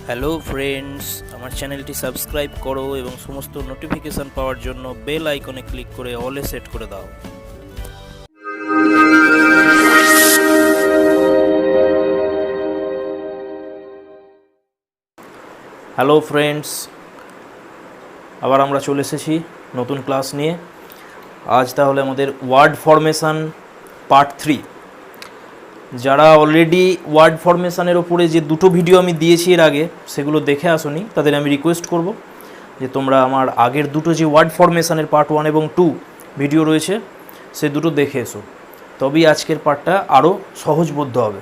Hello friends, আমার চ্যানেলটি subscribe করো এবং সমস্ত নোটিফিকেশন পাওয়ার জন্য বেল আইকনে ক্লিক করে অলে সেট করে দাও। হ্যালো ফ্রেন্ডস, আবার আমরা চলে এসেছি নতুন ক্লাস নিয়ে। আজ তাহলে আমাদের ওয়ার্ড ফরমেশন পার্ট 3। যারা অলরেডি ওয়ার্ড ফরমেশনের ওপরে যে দুটো ভিডিও আমি দিয়েছি এর আগে, সেগুলো দেখে আসোনি, তাদের আমি রিকোয়েস্ট করব যে তোমরা আমার আগের দুটো যে ওয়ার্ড ফরমেশনের পার্ট 1 এবং 2 ভিডিও রয়েছে সে দুটো দেখে এসো, তবেই আজকের পার্টটা আরও সহজবোধ্য হবে,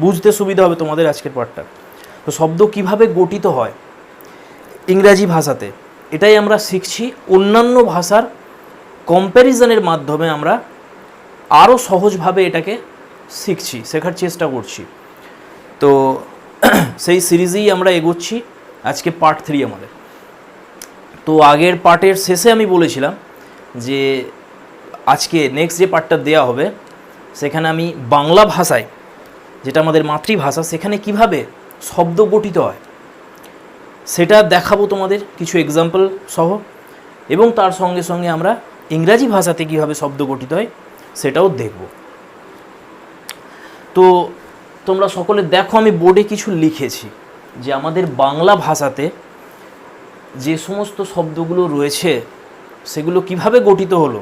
বুঝতে সুবিধা হবে তোমাদের আজকের পার্টটা। তো শব্দ কিভাবে গঠিত হয় ইংরাজি ভাষাতে, এটাই আমরা শিখছি। অন্যান্য ভাষার কম্প্যারিজনের মাধ্যমে আমরা আরও সহজভাবে এটাকে শিখছি, শেখার চেষ্টা করছি। তো সেই সিরিজেই আমরা এগোচ্ছি। আজকে পার্ট 3 আমাদের। তো আগের পার্টের শেষে আমি বলেছিলাম যে আজকে নেক্সট যে পার্টটা দেওয়া হবে সেখানে আমি বাংলা ভাষায়, যেটা আমাদের মাতৃভাষা, সেখানে কিভাবে শব্দ গঠিত হয় সেটা দেখাবো তোমাদের কিছু এক্সাম্পল সহ, এবং তার সঙ্গে সঙ্গে আমরা ইংরাজি ভাষাতে কীভাবে শব্দ গঠিত হয় সেটাও দেখব। তো তোমরা সকলে দেখো, আমি বোর্ডে কিছু লিখেছি যে আমাদের বাংলা ভাষাতে যে সমস্ত শব্দগুলো রয়েছে সেগুলো কিভাবে গঠিত হলো।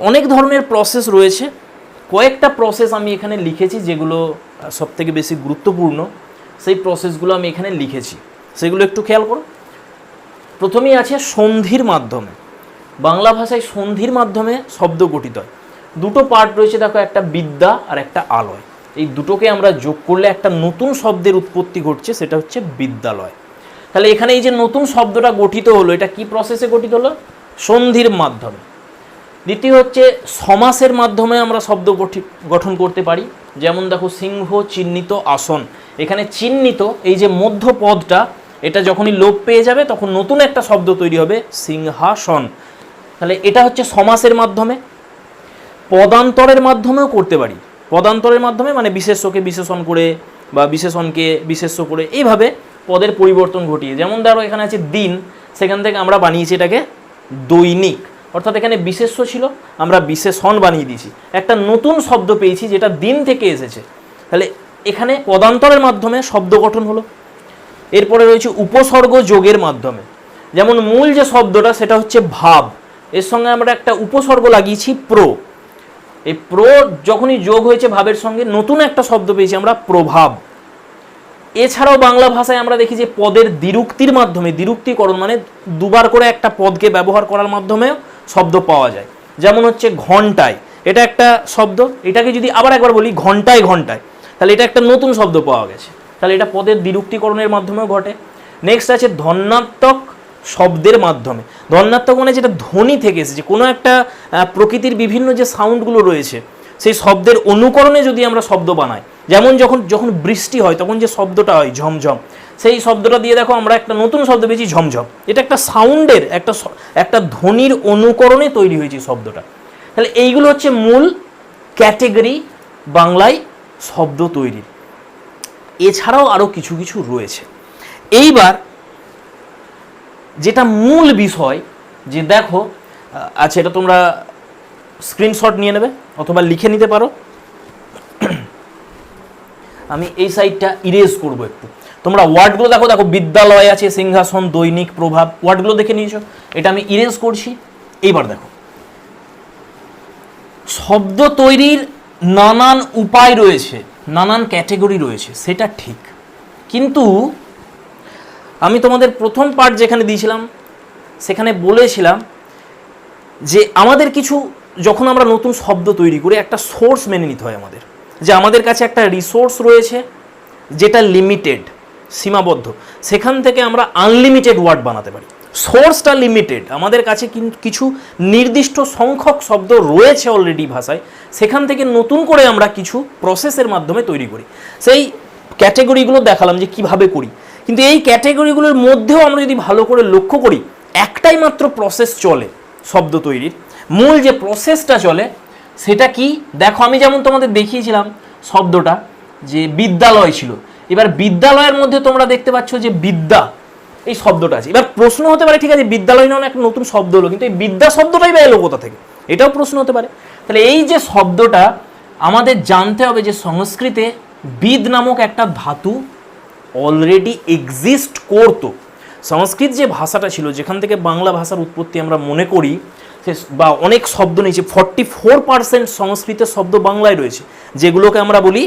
অনেক ধরনের প্রসেস রয়েছে, কয়েকটা প্রসেস আমি এখানে লিখেছি যেগুলো সবথেকে বেশি গুরুত্বপূর্ণ, সেই প্রসেসগুলো আমি এখানে লিখেছি, সেগুলো একটু খেয়াল করো। প্রথমেই আছে সন্ধির মাধ্যমে। বাংলা ভাষায় সন্ধির মাধ্যমে শব্দ গঠিত হয়। দুটো পার্ট রয়েছে, দেখো, একটা বিদ্যা আর একটা আলয়। এই দুটোকে আমরা যোগ করলে একটা নতুন শব্দের উৎপত্তি ঘটছে, সেটা হচ্ছে বিদ্যালয়। তাহলে এখানে এই যে নতুন শব্দটা গঠিত হলো, এটা কি প্রসেসে গঠিত হলো? সন্ধির মাধ্যমে। দ্বিতীয় হচ্ছে সমাসের মাধ্যমে আমরা শব্দ গঠন করতে পারি। যেমন দেখো, সিংহ চিহ্নিত আসন। এখানে চিহ্নিত এই যে মধ্য পদটা, এটা যখনই লোপ পেয়ে যাবে তখন নতুন একটা শব্দ তৈরি হবে, সিংহাসন। তাহলে এটা হচ্ছে সমাসের মাধ্যমে। পদান্তরের মাধ্যমেও করতে পারি। পদান্তরের মাধ্যমে মানে বিশেষ্যকে বিশেষণ করে বা বিশেষণকে বিশেষ্য করে, এইভাবে পদের পরিবর্তন ঘটিয়ে। যেমন ধরো এখানে আছে দিন, সেখান থেকে আমরা বানিয়েছি এটাকে দৈনিক, অর্থাৎ এখানে বিশেষ্য ছিল, আমরা বিশেষণ বানিয়ে দিয়েছি, একটা নতুন শব্দ পেয়েছি যেটা দিন থেকে এসেছে। তাহলে এখানে পদান্তরের মাধ্যমে শব্দ গঠন হলো। এরপরে রয়েছে উপসর্গ যোগের মাধ্যমে। যেমন মূল যে শব্দটা সেটা হচ্ছে ভাব, এর সঙ্গে আমরা একটা উপসর্গ লাগিয়েছি প্রো। এই প্রো যখনই যোগ হয়েছে ভাবের সঙ্গে, নতুন একটা শব্দ পেয়েছি আমরা প্রভাব। এছাড়াও বাংলা ভাষায় আমরা দেখি যে পদের দ্বিরুক্তির মাধ্যমে, দ্বিরুক্তিকরণ মানে দুবার করে একটা পদকে ব্যবহার করার মাধ্যমে শব্দ পাওয়া যায়। যেমন হচ্ছে ঘন্টায়, এটা একটা শব্দ, এটাকে যদি আবার একবার বলি ঘন্টায় ঘন্টায়, তাহলে এটা একটা নতুন শব্দ পাওয়া গেছে। তাহলে এটা পদের দ্বিরুক্তিকরণের মাধ্যমেও ঘটে। নেক্সট আছে ধন্যাত্মক শব্দের মাধ্যমে। ধন্যাত্মক মানে যেটা ধ্বনি থেকে এসেছে, কোনো একটা প্রকৃতির বিভিন্ন যে সাউন্ডগুলো রয়েছে সেই শব্দের অনুকরণে যদি আমরা শব্দ বানাই। যেমন যখন বৃষ্টি হয় তখন যে শব্দটা হয় ঝমঝম, সেই শব্দটা দিয়ে দেখো আমরা একটা নতুন শব্দ পেয়েছি ঝমঝম। এটা একটা সাউন্ডের একটা ধ্বনির অনুকরণে তৈরি হয়েছে শব্দটা। তাহলে এইগুলো হচ্ছে মূল ক্যাটেগরি বাংলায় শব্দ তৈরির। এছাড়াও আরও কিছু কিছু রয়েছে। এইবার যেটা মূল বিষয়, যে দেখো, আচ্ছা, এটা তোমরা স্ক্রিনশট নিয়ে নেবে অথবা লিখে নিতে পারো। আমি এই সাইডটা ইরেজ করব একটু। তোমরা ওয়ার্ডগুলো দেখো, বিদ্যালয় আছে, সিংহাসন, দৈনিক, প্রভাব, ওয়ার্ডগুলো দেখে নিয়েছো। এটা আমি ইরেজ করছি। এইবার দেখো, শব্দ তৈরির নানান উপায় রয়েছে, নানান ক্যাটেগরি রয়েছে, সেটা ঠিক। কিন্তু আমি তোমাদের প্রথম পার্ট যেখানে দিয়েছিলাম সেখানে বলেছিলাম যে আমাদের কিছু, যখন আমরা নতুন শব্দ তৈরি করি, একটা সোর্স মেনে নিতে হয় আমাদের, যে আমাদের কাছে একটা রিসোর্স রয়েছে যেটা লিমিটেড, সীমাবদ্ধ। সেখান থেকে আমরা আনলিমিটেড ওয়ার্ড বানাতে পারি। সোর্সটা লিমিটেড, আমাদের কাছে কিন্তু কিছু নির্দিষ্ট সংখ্যক শব্দ রয়েছে অলরেডি ভাষায়, সেখান থেকে নতুন করে আমরা কিছু প্রসেসের মাধ্যমে তৈরি করি। সেই ক্যাটেগরিগুলো দেখালাম যে কিভাবে করি। কিন্তু এই ক্যাটেগরিগুলোর মধ্যেও আমরা যদি ভালো করে লক্ষ্য করি, একটাই মাত্র প্রসেস চলে শব্দ তৈরির। মূল যে প্রসেসটা চলে সেটা কি? দেখো, আমি যেমন তোমাদের দেখিয়েছিলাম শব্দটা যে বিদ্যালয় ছিল, এবার বিদ্যালয়ের মধ্যে তোমরা দেখতে পাচ্ছ যে বিদ্যা এই শব্দটা আছে। এবার প্রশ্ন হতে পারে ঠিক আছে বিদ্যালয় নামে একটা নতুন শব্দ হলো, কিন্তু এই বিদ্যা শব্দটাই বা এলো কোথা থেকে, এটাও প্রশ্ন হতে পারে। তাহলে এই যে শব্দটা আমাদের জানতে হবে যে সংস্কৃতে বিদ নামক একটা ধাতু অলরেডি এক্সিস্ট করতো। সংস্কৃত যে ভাষাটা ছিল, যেখান থেকে বাংলা ভাষার উৎপত্তি আমরা মনে করি, বা অনেক শব্দ নিয়েছে, 44% সংস্কৃতের শব্দ বাংলায় রয়েছে, যেগুলোকে আমরা বলি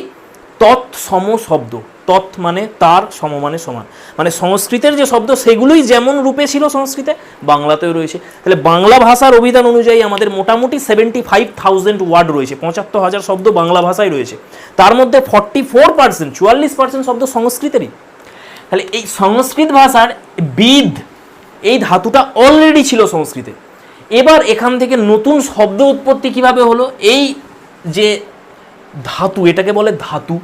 তৎসম শব্দ। তৎ মানে তার, সম মানে সমান, মানে সংস্কৃতের যে শব্দ সেগুলোই যেমন রূপে ছিল সংস্কৃতে বাংলাতেও রয়েছে। তাহলে বাংলা ভাষার অভিধান অনুযায়ী আমাদের মোটামুটি 75,000 ওয়ার্ড রয়েছে, 75,000 শব্দ বাংলা ভাষায় রয়েছে। তার মধ্যে 44%, 44% শব্দ সংস্কৃতেরই। তাহলে এই সংস্কৃত ভাষার বিদ এই ধাতুটা অলরেডি ছিল সংস্কৃতে। এবার এখান থেকে নতুন শব্দ উৎপত্তি কিভাবে হলো? এই যে ধাতু, এটাকে বলে ধাতু।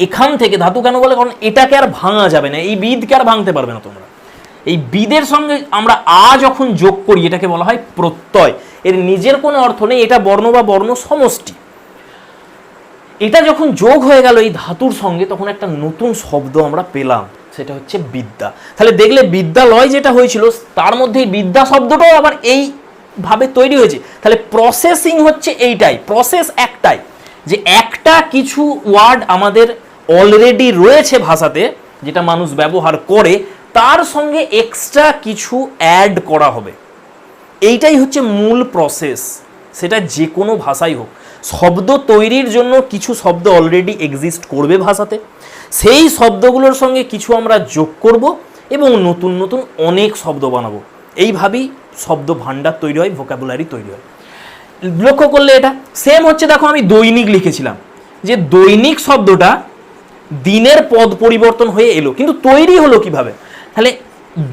এখান থেকে ধাতু কেন বলে? কারণ এটাকে আর ভাঙা যাবে না, এই বিদকে আর ভাঙতে পারবে না তোমরা। এই বিদের সঙ্গে আমরা যখন যোগ করি এটাকে বলা হয় প্রত্যয়। এর নিজের কোনো অর্থ নেই, এটা বর্ণ বা বর্ণ সমষ্টি। এটা যখন যোগ হয়ে গেল এই ধাতুর সঙ্গে, তখন একটা নতুন শব্দ আমরা পেলাম, সেটা হচ্ছে বিদ্যা। তাহলে দেখলে বিদ্যালয় যেটা হয়েছিল তার মধ্যে বিদ্যা শব্দটাও আবার এইভাবে তৈরি হয়েছে। তাহলে প্রসেসিং হচ্ছে এইটাই, প্রসেস একটাই, যে একটা কিছু ওয়ার্ড আমাদের অলরেডি রয়েছে ভাষাতে যেটা মানুষ ব্যবহার করে, তার সঙ্গে এক্সট্রা কিছু অ্যাড করা হবে। এইটাই হচ্ছে মূল প্রসেস, সেটা যে কোনো ভাষাই হোক। শব্দ তৈরির জন্য কিছু শব্দ অলরেডি এক্সিস্ট করবে ভাষাতে, সেই শব্দগুলোর সঙ্গে কিছু আমরা যোগ করব এবং নতুন নতুন অনেক শব্দ বানাবো। এইভাবেই শব্দ ভাণ্ডার তৈরি হয়, ভোকাবুলারি তৈরি হয়। লক্ষ্য করলে এটা সেম হচ্ছে, দেখো আমি দৈনিক লিখেছিলাম, যে দৈনিক শব্দটা দিনের পদ পরিবর্তন হয়ে এলো, কিন্তু তৈরি হলো কিভাবে? তাহলে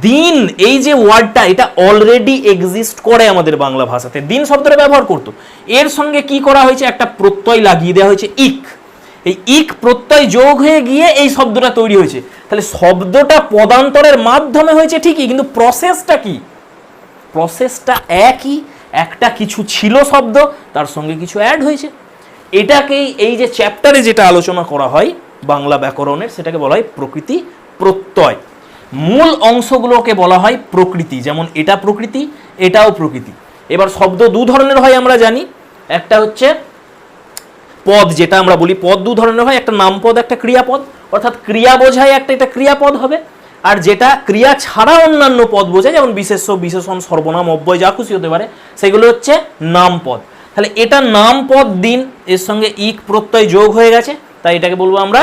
দিন এই যে ওয়ার্ডটা, এটা অলরেডি এক্সিস্ট করে আমাদের বাংলা ভাষাতে, দিন শব্দটা ব্যবহার করতো। এর সঙ্গে কি করা হয়েছে? একটা প্রত্যয় লাগিয়ে দেওয়া হয়েছে ইক। এই ইক প্রত্যয় যোগ হয়ে গিয়ে এই শব্দটা তৈরি হয়েছে। তাহলে শব্দটা পদান্তরের মাধ্যমে হয়েছে ঠিকই, কিন্তু প্রসেসটা কি? প্রসেসটা একই, একটা কিছু ছিল শব্দ, তার সঙ্গে কিছু অ্যাড হয়েছে। এটাকেই এই যে চ্যাপ্টারে যেটা আলোচনা করা হয় বাংলা ব্যাকরণের, সেটাকে বলা হয় প্রকৃতি প্রত্যয়। মূল অংশগুলোকে বলা হয় প্রকৃতি, যেমন এটা প্রকৃতি, এটাও প্রকৃতি। এবার শব্দ দু ধরনের হয় আমরা জানি, একটা হচ্ছে পদ, যেটা আমরা বলি পদ দু ধরনের হয়, একটা নামপদ, একটা ক্রিয়াপদ। অর্থাৎ ক্রিয়া বোঝায় একটা, এটা ক্রিয়াপদ হবে। আর যেটা ক্রিয়া ছাড়া অন্যান্য পদ বোঝায়, যেমন বিশেষ্য, বিশেষণ, সর্বনাম, অব্যয়, যা খুশি হতে পারে, সেগুলো হচ্ছে নামপদ। তাহলে এটা নামপদ দিন, এর সঙ্গে ইক প্রত্যয় যোগ হয়ে গেছে, তাই এটাকে বলবো আমরা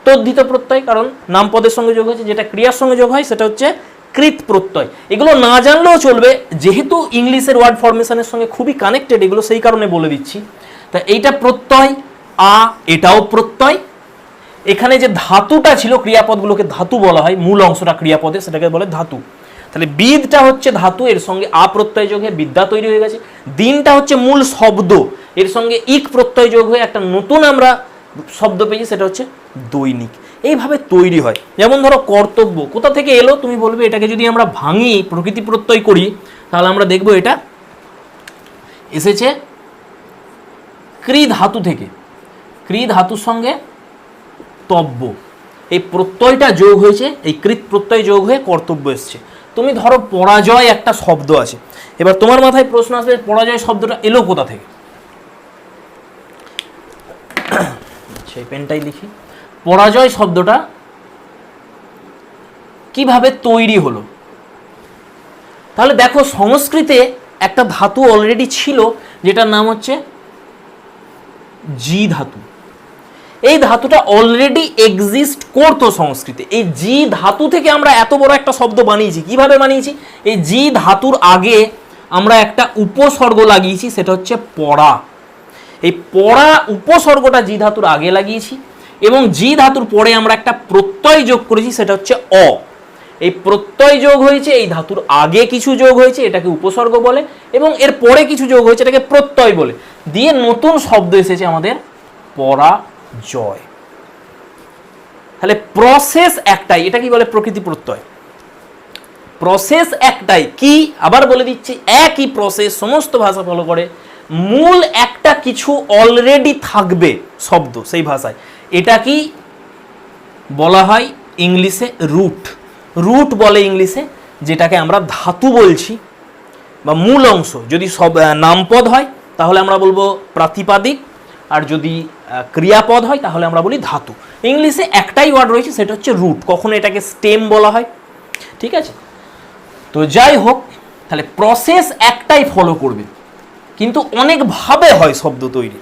তদ্ধিত প্রত্যয়, কারণ নামপদের সঙ্গে যোগ হয়েছে। যেটা ক্রিয়ার সঙ্গে যোগ হয় সেটা হচ্ছে কৃত প্রত্যয়। এগুলো না জানলেও চলবে, যেহেতু ইংলিশের ওয়ার্ড ফরমেশনের সঙ্গে খুবই কানেক্টেড এগুলো, সেই কারণে বলে দিচ্ছি। তা এইটা প্রত্যয়, এটাও প্রত্যয়। এখানে যে ধাতুটা ছিল, ক্রিয়াপদগুলোকে ধাতু বলা হয়, মূল অংশটা ক্রিয়াপদে, সেটাকে বলে ধাতু। তাহলে বিদটা হচ্ছে ধাতু, এর সঙ্গে প্রত্যয় যোগ হয়ে বিদ্যা তৈরি হয়ে গেছে। দিনটা হচ্ছে মূল শব্দ, এর সঙ্গে ইক প্রত্যয় যোগ হয়ে একটা নতুন আমরা শব্দ পেয়েছি, সেটা হচ্ছে দৈনিক। এইভাবে তৈরি হয়। যেমন ধরো কর্তব্য কোথা থেকে এলো? তুমি বলবে এটাকে যদি আমরা ভাঙি, প্রকৃতি প্রত্যয় করি, তাহলে আমরা দেখব এটা এসেছে ক্রি ধাতু থেকে। ক্রি ধাতুর সঙ্গে তব্য, এই প্রত্যয়টা যোগ হয়েছে, এই কৃত প্রত্যয় যোগ হয়ে কর্তব্য এসছে। তুমি ধরো পরাজয় একটা শব্দ আছে, এবার তোমার মাথায় প্রশ্ন আসবে পরাজয় শব্দটা এলো কোথা থেকে? সেই পেনটাই লিখি, পরাজয় শব্দটা কিভাবে তৈরি হলো? তাহলে দেখো সংস্কৃতে একটা ধাতু অলরেডি ছিল, যেটার নাম হচ্ছে জি ধাতু। এই ধাতুটা অলরেডি এক্সিস্ট করতো সংস্কৃতে। এই জি ধাতু থেকে আমরা এত বড় একটা শব্দ বানিয়েছি। কিভাবে বানিয়েছি? এই জি ধাতুর আগে আমরা একটা উপসর্গ লাগিয়েছি, সেটা হচ্ছে পড়া। এই পড়া উপসর্গটা জি ধাতুর আগে লাগিয়েছি, এবং জি ধাতুর পরে আমরা একটা প্রত্যয় যোগ করেছি, সেটা হচ্ছে অ। এই প্রত্যয় যোগ হয়েছে, এই ধাতুর আগে কিছু যোগ হয়েছে, এটাকে উপসর্গ বলে, এবং এর পরে কিছু যোগ হয়েছে, এটাকে প্রত্যয় বলে। দিয়ে নতুন শব্দ এসেছে আমাদের পরাজয়। তাহলে প্রসেস একটাই, এটা কি বলে? প্রকৃতি প্রত্যয়। প্রসেস একটাই, কি আবার বলে দিচ্ছি, একই প্রসেস সমস্ত ভাষা ফলো করে। মূল একটা কিছু অলরেডি থাকবে শব্দ সেই ভাষায়, এটা কি বলা হয় ইংলিশে রুট। রুট বলে ইংলিশে, যেটাকে আমরা ধাতু বলছি বা মূল অংশ। যদি সব নামপদ হয় তাহলে আমরা বলবো প্রাতিপাদিক, আর যদি ক্রিয়াপদ হয় তাহলে আমরা বলি ধাতু। ইংলিশে একটাই ওয়ার্ড রয়েছে, সেটা হচ্ছে রুট। কখনো এটাকে স্টেম বলা হয়, ঠিক আছে। তো যাই হোক, তাহলে প্রসেস একটাই ফলো করবে, কিন্তু অনেকভাবে হয় শব্দ তৈরি,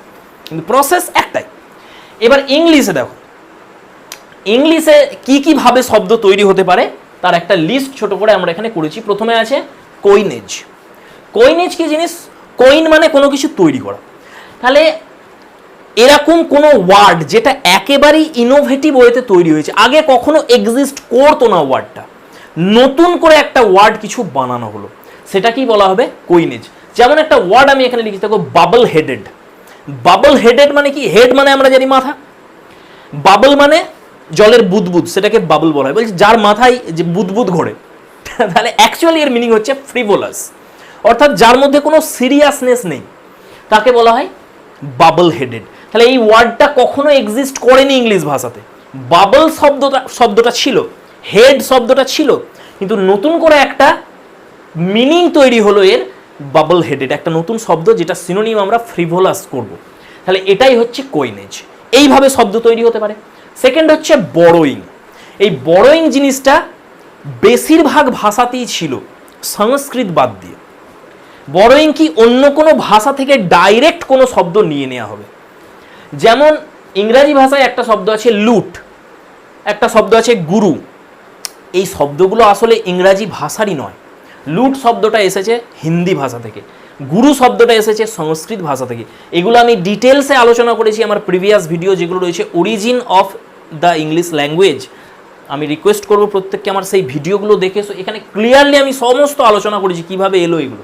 কিন্তু প্রসেস একটাই। এবার ইংলিশে দেখো, ইংলিশে কি ভাবে শব্দ তৈরি হতে পারে তার একটা লিস্ট ছোট করে আমরা এখানে করেছি। প্রথমে আছে কইনেজ। কইনেজ কি জিনিস? কইন মানে কোনো কিছু তৈরি করা। তাহলে এরকম কোনো ওয়ার্ড যেটা একেবারেই ইনোভেটিভ ওয়েতে তৈরি হয়েছে, আগে কখনো এক্সিস্ট করতো না ওয়ার্ডটা, নতুন করে একটা ওয়ার্ড কিছু বানানো হলো, সেটা কি বলা হবে? কইনেজ। যেমন একটা ওয়ার্ড আমি এখানে লিখেছি দেখো, বাবল হেডেড। বাবল হেডেড মানে কি? হেড মানে আমরা জানি মাথা, বাবল মানে জলের বুদবুদ, সেটাকে বাবল বলা হয়। বলছি যার মাথায় যে বুদবুদ ঘোরে, তাহলে অ্যাকচুয়ালি এর মিনিং হচ্ছে ফ্রিভোলাস, অর্থাৎ যার মধ্যে কোনো সিরিয়াসনেস নেই, তাকে বলা হয় বাবল হেডেড। তাহলে এই ওয়ার্ডটা কখনো এক্সিস্ট করেনি ইংলিশ ভাষাতে। বাবল শব্দটা ছিল, হেড শব্দটা ছিল, কিন্তু নতুন করে একটা মিনিং তৈরি হলো এর, বাবল হেডেড, একটা নতুন শব্দ যেটা সিনোনিম আমরা ফ্রিভোলাস করব। তাহলে এটাই হচ্ছে কইনেজ। এইভাবে শব্দ তৈরি হতে পারে। সেকেন্ড হচ্ছে বড়োয়িং। এই বড়োয়িং জিনিসটা বেশিরভাগ ভাষাতেই ছিল, সংস্কৃত বাদ দিয়ে। বড়োয়িং কি? অন্য কোনো ভাষা থেকে ডাইরেক্ট কোনো শব্দ নিয়ে নেওয়া হবে। যেমন ইংরাজি ভাষায় একটা শব্দ আছে লুট, একটা শব্দ আছে গুরু। এই শব্দগুলো আসলে ইংরাজি ভাষারই নয়। লুট শব্দটা এসেছে হিন্দি ভাষা থেকে, গুরু শব্দটা এসেছে সংস্কৃত ভাষা থেকে। এগুলো আমি ডিটেলসে আলোচনা করেছি আমার প্রিভিয়াস ভিডিও যেগুলো রয়েছে, origin of the English language. আমি রিকোয়েস্ট করব প্রত্যেককে আমার সেই ভিডিওগুলো দেখে এসো, এখানে ক্লিয়ারলি আমি সমস্ত আলোচনা করেছি কিভাবে এলো এগুলো।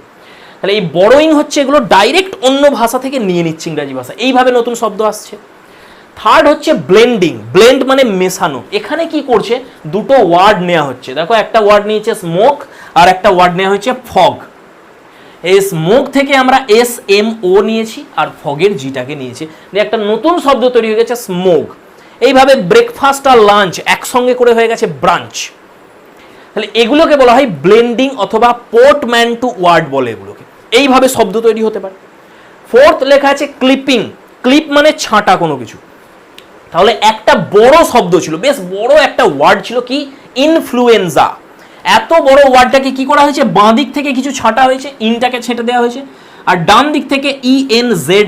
তাহলে এই বড়োয়িং হচ্ছে এগুলো ডাইরেক্ট অন্য ভাষা থেকে নিয়ে নিচ্ছে ইংরাজি ভাষা, এইভাবে নতুন শব্দ আসছে। থার্ড হচ্ছে ব্লেন্ডিং। ব্লেন্ড মানে মেশানো। এখানে কি করছে? দুটো ওয়ার্ড নেওয়া হচ্ছে। দেখো, একটা ওয়ার্ড নিয়েছে স্মোক, আর একটা ওয়ার্ড নেওয়া হচ্ছে ফগ। এই স্মোক থেকে আমরা SMO নিয়েছি, আর ফগের জিটাকে নিয়েছি, একটা নতুন শব্দ তৈরি হয়ে গেছে স্মোক। এইভাবে ব্রেকফাস্ট আর লাঞ্চ একসঙ্গে করে হয়ে গেছে ব্রাঞ্চ। তাহলে এগুলোকে বলা হয় ব্লেন্ডিং অথবা পোর্টম্যান্টু ওয়ার্ড বলে এগুলোকে। এইভাবে শব্দ তৈরি হতে পারে। ফোর্থ লেখা আছে ক্লিপিং। ক্লিপ মানে ছাঁটা কোনো কিছু। তাহলে একটা বড় শব্দ ছিল, বেশ বড় একটা ওয়ার্ড ছিল, কি? ইনফ্লুয়েঞ্জা। এত বড় ওয়ার্ডটাকে কি করা হয়েছে? বাঁ দিক থেকে কিছু ছাঁটা হয়েছে, ইনটাকে ছেঁটে দেওয়া হয়েছে, আর ডান দিক থেকে ENZA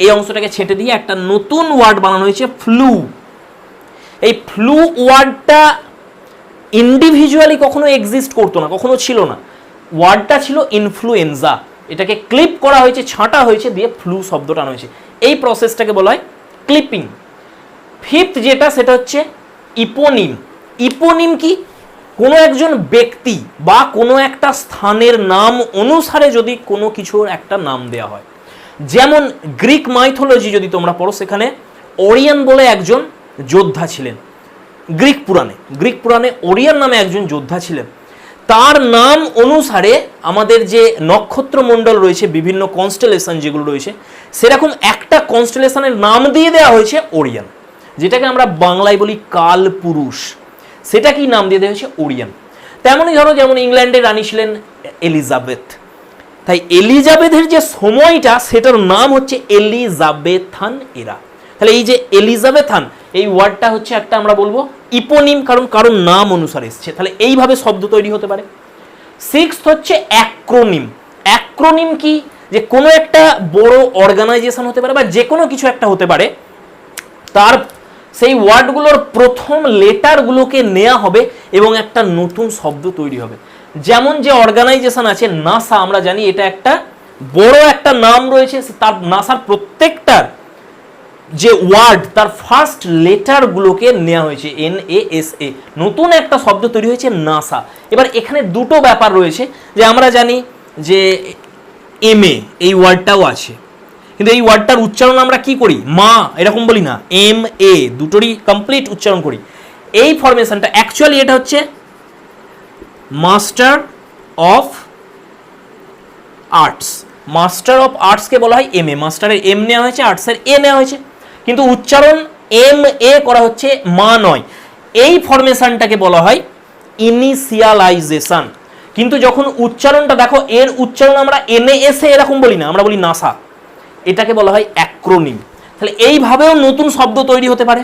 এই অংশটাকে ছেঁটে দিয়ে একটা নতুন ওয়ার্ড বানানো হয়েছে ফ্লু। এই ফ্লু ওয়ার্ডটা ইন্ডিভিজুয়ালি কখনো এক্সিস্ট করতো না, কখনো ছিল না। ওয়ার্ডটা ছিল ইনফ্লুয়েঞ্জা, এটাকে ক্লিপ করা হয়েছে, ছাঁটা হয়েছে, দিয়ে ফ্লু শব্দটা আনা হয়েছে। এই প্রসেসটাকে বলা হয় ক্লিপিং। ফিফথ যেটা, সেটা হচ্ছে ইপোনিম। ইপোনিম কি? কোনো একজন ব্যক্তি বা কোনো একটা স্থানের নাম অনুসারে যদি কোনো কিছুর একটা নাম দেওয়া হয়। যেমন গ্রিক মাইথোলজি যদি তোমরা পড়ো, সেখানে ওরিয়ন বলে একজন যোদ্ধা ছিলেন। গ্রিক পুরাণে ওরিয়ন নামে একজন যোদ্ধা ছিলেন। তার নাম অনুসারে আমাদের যে নক্ষত্রমণ্ডল রয়েছে, বিভিন্ন কনস্টেলেশন যেগুলো রয়েছে, সেরকম একটা কনস্টেলেশনের নাম দিয়ে দেওয়া হয়েছে ওরিয়ন, যেটাকে আমরা বাংলায় বলি কালপুরুষ। সেটা কি নাম দিয়ে দেওয়া হয়েছে? ওরিয়ন। তেমনই ধরো, যেমন ইংল্যান্ডের রানী ছিলেন এলিজাবেথ, তাই এলিজাবেথের যে সময়টা, সেটার নাম হচ্ছে এলিজাবেথান এরা। তাহলে এই যে এলিজাবেথান, এই ওয়ার্ডটা হচ্ছে একটা আমরা বলবো ইপোনিম, কারণ নাম অনুসারে এসছে। তাহলে এইভাবে শব্দ তৈরি হতে পারে। সিক্সথ হচ্ছে অ্যাক্রোনিম। অ্যাক্রোনিম কি? যে কোনো একটা বড় অর্গানাইজেশন হতে পারে বা যে কোনো কিছু একটা হতে পারে, তার সেই ওয়ার্ডগুলোর প্রথম লেটারগুলোকে নেওয়া হবে এবং একটা নতুন শব্দ তৈরি হবে। যেমন যে অর্গানাইজেশন আছে নাসা, আমরা জানি এটা একটা বড় একটা নাম রয়েছে, তার নাসার প্রত্যেকটার যে ওয়ার্ড, তার ফার্স্ট লেটারগুলোকে নেওয়া হয়েছে NASA। নতুন একটা শব্দ তৈরি হয়েছে নাসা। এবার এখানে দুটো ব্যাপার রয়েছে, যে আমরা জানি যে MA এই ওয়ার্ডটাও আছে, কিন্তু এই ওয়ার্ডটার উচ্চারণ আমরা কি করি? মা এরকম বলি না, MA দুটোরই কমপ্লিট উচ্চারণ করি। এই ফরমেশনটা অ্যাকচুয়ালি এটা হচ্ছে master of arts. Master of আর্টসকে বলা হয় MA। মাস্টারের M নেওয়া হয়েছে, আর্টসের A নেওয়া হয়েছে, কিন্তু উচ্চারণ MA করা হচ্ছে, মা নয়। এই ফরমেশনটাকে বলা হয় ইনিশিয়ালাইজেশন। কিন্তু যখন উচ্চারণটা দেখো, এর উচ্চারণ আমরা NASA এরকম বলি না, আমরা বলি নাসা। এটাকে বলা হয় অ্যাক্রোনিম। তাহলে এইভাবেও নতুন শব্দ তৈরি হতে পারে।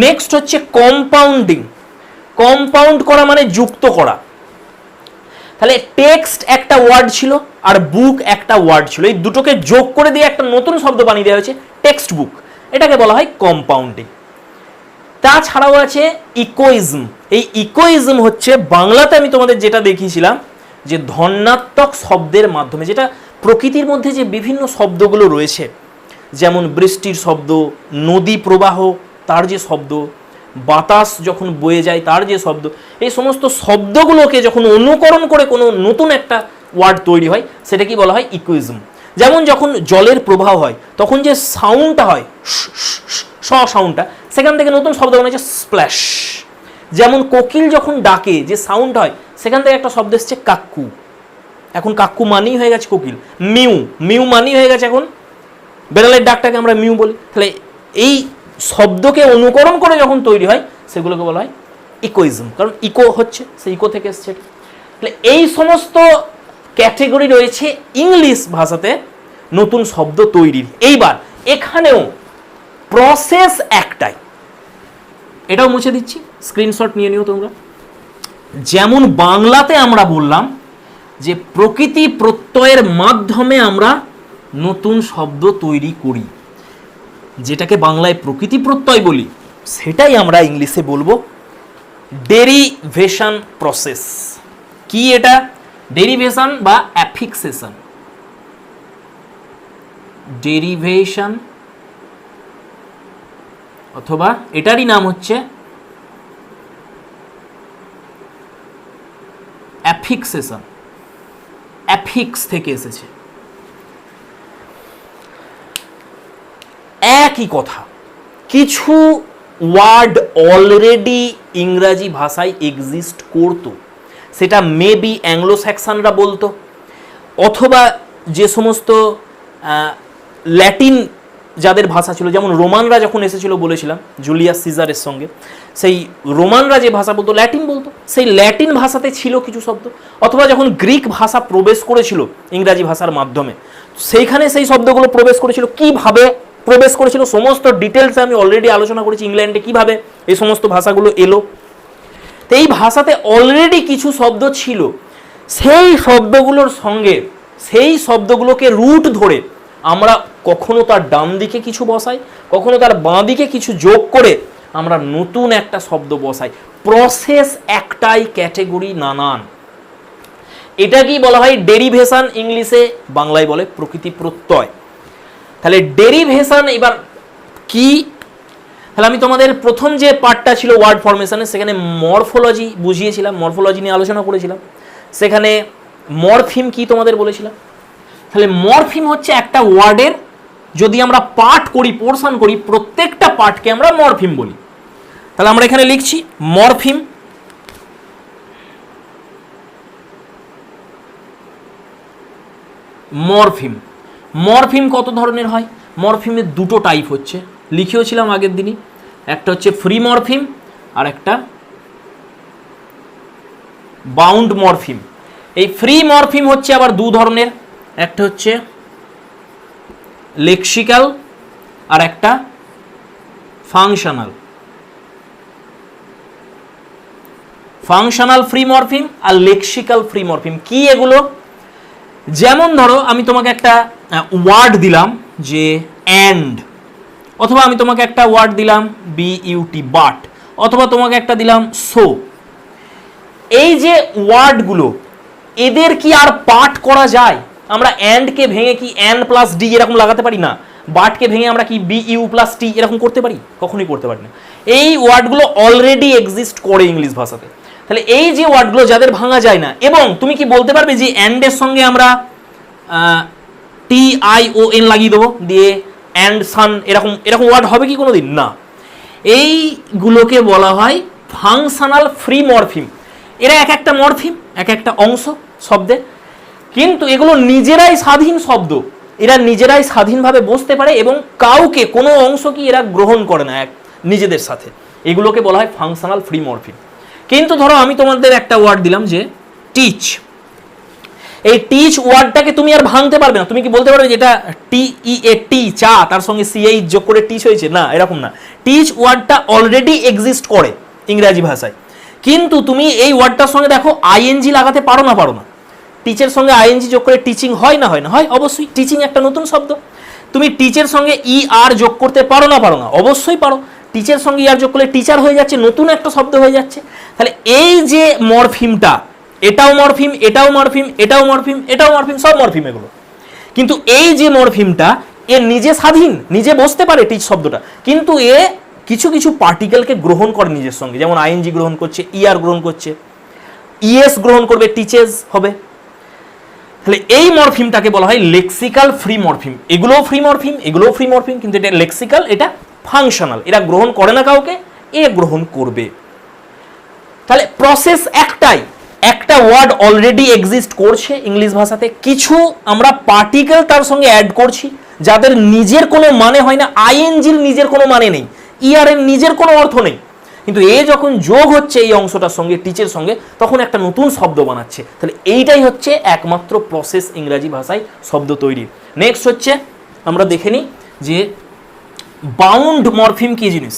নেক্সট হচ্ছে কম্পাউন্ডিং। কম্পাউন্ড করা মানে যুক্ত করা। তাহলে টেক্সট একটা ওয়ার্ড ছিল আর বুক একটা ওয়ার্ড ছিল, এই দুটোকে যোগ করে দিয়ে একটা নতুন শব্দ বানিয়ে দেওয়া হয়েছে টেক্সট বুক। এটাকে বলা হয় কম্পাউন্ডিং। তাছাড়াও আছে ইকোইজম। এই ইকোইজম হচ্ছে বাংলাতে আমি তোমাদের যেটা দেখিয়েছিলাম যে ধন্যাত্মক শব্দের মাধ্যমে, যেটা প্রকৃতির মধ্যে যে বিভিন্ন শব্দগুলো রয়েছে, যেমন বৃষ্টির শব্দ, নদী প্রবাহ তার যে শব্দ, বাতাস যখন বয়ে যায় তার যে শব্দ, এই সমস্ত শব্দগুলোকে যখন অনুকরণ করে কোনো নতুন একটা ওয়ার্ড তৈরি হয় সেটা কি বলা হয় ইকোইজম। যেমন যখন জলের প্রবাহ হয় তখন যে সাউন্ডটা হয় সাউন্ডটা, সেখান থেকে নতুন শব্দ বানাচ্ছে স্প্ল্যাশ। যেমন কোকিল যখন ডাকে যে সাউন্ড হয় সেখান থেকে একটা শব্দ এসছে কাক্কু। এখন কাক্কু মানেই হয়ে গেছে কোকিল। মিউ, মিউ মানেই হয়ে গেছে এখন বেড়ালের ডাকটাকে আমরা মিউ বলি। তাহলে এই শব্দকে অনুকরণ করে যখন তৈরি হয় সেগুলোকে বলা হয় ইকোইজম, কারণ ইকো হচ্ছে, সেই ইকো থেকে এসছে। তাহলে এই সমস্ত ক্যাটেগরি রয়েছে ইংলিশ ভাষাতে নতুন শব্দ তৈরির। এইবার এখানেও প্রসেস একটাই, এটাও মুছে দিচ্ছি, স্ক্রিনশট নিয়ে নিও তোমরা। যেমন বাংলাতে আমরা বললাম যে প্রকৃতি প্রত্যয়ের মাধ্যমে আমরা নতুন শব্দ তৈরি করি, যেটাকে বাংলায় প্রকৃতি প্রত্যয় বলি, সেটাই আমরা ইংলিশে বলবো ডেরিভেশন প্রসেস। কি এটা? ডেরিভেশন বা অ্যাফিক্সেশন। ডেরিভেশন অথবা এটারই নাম হচ্ছে অ্যাফিক্সেশন। অ্যাফিক্স থেকে এসেছে। একই কথা, কিছু ওয়ার্ড অলরেডি ইংরাজি ভাষায় এক্সিস্ট করতো, সেটা মেবি অ্যাংলো স্যাক্সনরা বলতো, অথবা যে সমস্ত ল্যাটিন যাদের ভাষা ছিল, যেমন রোমানরা যখন এসেছিল বলেছিলাম জুলিয়াস সিজারের সঙ্গে, সেই রোমানরা যে ভাষা বলতো ল্যাটিন বলতো, সেই ল্যাটিন ভাষাতে ছিল কিছু শব্দ। অথবা যখন গ্রিক ভাষা প্রবেশ করেছিল ইংরাজি ভাষার মাধ্যমে, সেইখানে সেই শব্দগুলো প্রবেশ করেছিল। কিভাবে প্রবেশ করেছিল সমস্ত ডিটেলসে আমি অলরেডি আলোচনা করেছি, ইংল্যান্ডে কিভাবে এই সমস্ত ভাষাগুলো এলো। তো এই ভাষাতে অলরেডি কিছু শব্দ ছিল, সেই শব্দগুলোর সঙ্গে সেই শব্দগুলোকে রুট ধরে আমরা কখনো তার ডান দিকে কিছু বসাই, কখনো তার বাঁ দিকে কিছু যোগ করে আমরা নতুন একটা শব্দ বসাই। প্রসেস একটাই, ক্যাটেগরি নানান। এটা কি বলা হয় ডেরিভেশন, ইংলিশে, বাংলায় বলে প্রকৃতি প্রত্যয়। তাহলে ডেরিভেশন এবার কি? তাহলে আমি তোমাদের প্রথম যে পার্টটা ছিল ওয়ার্ড ফরমেশনে, সেখানে মরফোলজি বুঝিয়েছিলাম, মরফোলজি নিয়ে আলোচনা করেছিলাম। সেখানে মরফিম কি তোমাদের বলেছিলাম। তাহলে মরফিম হচ্ছে একটা ওয়ার্ডের যদি আমরা পার্ট করি, পোরশন করি, প্রত্যেকটা পার্টকে আমরা মরফিম বলি। তাহলে আমরা এখানে লিখছি মরফিম। মরফিম, মরফিম কত ধরনের হয়? মরফিমের দুটো টাইপ হচ্ছে, লিখেওছিলাম আগের দিনই। একটা হচ্ছে ফ্রি মরফিম আর একটা বাউন্ড মরফিম। এই ফ্রি মরফিম হচ্ছে আবার দু ধরনের, একটা হচ্ছে লেক্সিক্যাল আর একটা ফাংশনাল। ফাংশনাল ফ্রি মরফিম আর লেক্সিক্যাল ফ্রি মরফিম কি এগুলো? যেমন ধরো আমি তোমাকে একটা ওয়ার্ড দিলাম যে অ্যান্ড, অথবা আমি তোমাকে একটা ওয়ার্ড দিলাম বিইউটি বাট, অথবা তোমাকে একটা দিলাম সো। এই যে ওয়ার্ডগুলো, এদের কি আর পার্ট করা যায়? আমরা অ্যান্ডকে ভেঙে কি অ্যান প্লাস ডি এরকম লাগাতে পারি না? বাটকে ভেঙে আমরা কি বিইউ প্লাস টি এরকম করতে পারি? কখনোই করতে পারি না। এই ওয়ার্ডগুলো অলরেডি এক্সিস্ট করে ইংলিশ ভাষাতে। তাহলে এই যে ওয়ার্ডগুলো যাদের ভাঙা যায় না, এবং তুমি কি বলতে পারবে যে অ্যান্ডের সঙ্গে আমরা TION লাগিয়ে দেবো, দিয়ে অ্যান্ড সান, এরকম এরকম ওয়ার্ড হবে কি কোনোদিন? না। এইগুলোকে বলা হয় ফাংশনাল ফ্রি মরফিম। এরা এক একটা মরফিম, এক একটা অংশ শব্দের, কিন্তু এগুলো নিজেরাই স্বাধীন শব্দ, এরা নিজেরাই স্বাধীনভাবে বসতে পারে এবং কাউকে কোনো অংশ কি এরা গ্রহণ করে না নিজেদের সাথে। এগুলোকে বলা হয় ফাংশনাল ফ্রি মরফিম। কিন্তু ধরো আমি তোমাদের একটা ওয়ার্ড দিলাম যে টিচ, এই টিচ ওয়ার্ডটাকে তুমি আর ভাঙতে পারবে না। তুমি কি বলতে পারবে যেটা টি চা তার সঙ্গে সিএইচ যোগ করে টিচ হয়েছে? না, এরকম না। টিচ ওয়ার্ডটা অলরেডি এক্সিস্ট করে ইংরাজি ভাষায়, কিন্তু তুমি এই ওয়ার্ডটার সঙ্গে দেখো আইএনজি লাগাতে পারো না? টিচের সঙ্গে আইএনজি যোগ করে টিচিং হয় না? হয় অবশ্যই। টিচিং একটা নতুন শব্দ। তুমি টিচের সঙ্গে আর যোগ করতে পারো না? অবশ্যই পারো। টিচের সঙ্গে আর যোগ করলে টিচার হয়ে যাচ্ছে, নতুন একটা শব্দ হয়ে যাচ্ছে। তাহলে এই যে মরফিমটা, এটাও মরফিম, এটাও মরফিম, এটাও মরফিম, এটাও মরফিম, সব মরফিম এগুলো। কিন্তু এই যে মরফিমটা এ নিজে স্বাধীন, নিজে বসতে পারে টিচ শব্দটা, কিন্তু এ কিছু কিছু পার্টিকেলকে গ্রহণ করে নিজের সঙ্গে, যেমন আইএনজি গ্রহণ করছে, ইআর গ্রহণ করছে, ইএস গ্রহণ করবে, টিচেস হবে। তাহলে এই মরফিমটাকে বলা হয় লেক্সিক্যাল ফ্রি মরফিম। এগুলোও ফ্রি মরফিম, এগুলোও ফ্রি মরফিম, কিন্তু এটা লেক্সিক্যাল, এটা ফাংশনাল। এরা গ্রহণ করে না কাউকে, এ গ্রহণ করবে। তাহলে প্রসেস একটাই, একটা ওয়ার্ড অলরেডি এক্সিস্ট করছে ইংলিশ ভাষাতে, কিছু আমরা পার্টিকেল তার সঙ্গে অ্যাড করছি যাদের নিজের কোনো মানে হয় না, আইএনজির নিজের কোনো মানে নেই, ইআর এর নিজের কোনো অর্থ নেই, কিন্তু এ যখন যোগ হচ্ছে এই অংশটার সঙ্গে, টিচের সঙ্গে, তখন একটা নতুন শব্দ বানাচ্ছে। তাহলে এইটাই হচ্ছে একমাত্র প্রসেস ইংরাজি ভাষায় শব্দ তৈরির। নেক্সট হচ্ছে আমরা দেখে নিই যে বাউন্ড মরফিম কি জিনিস।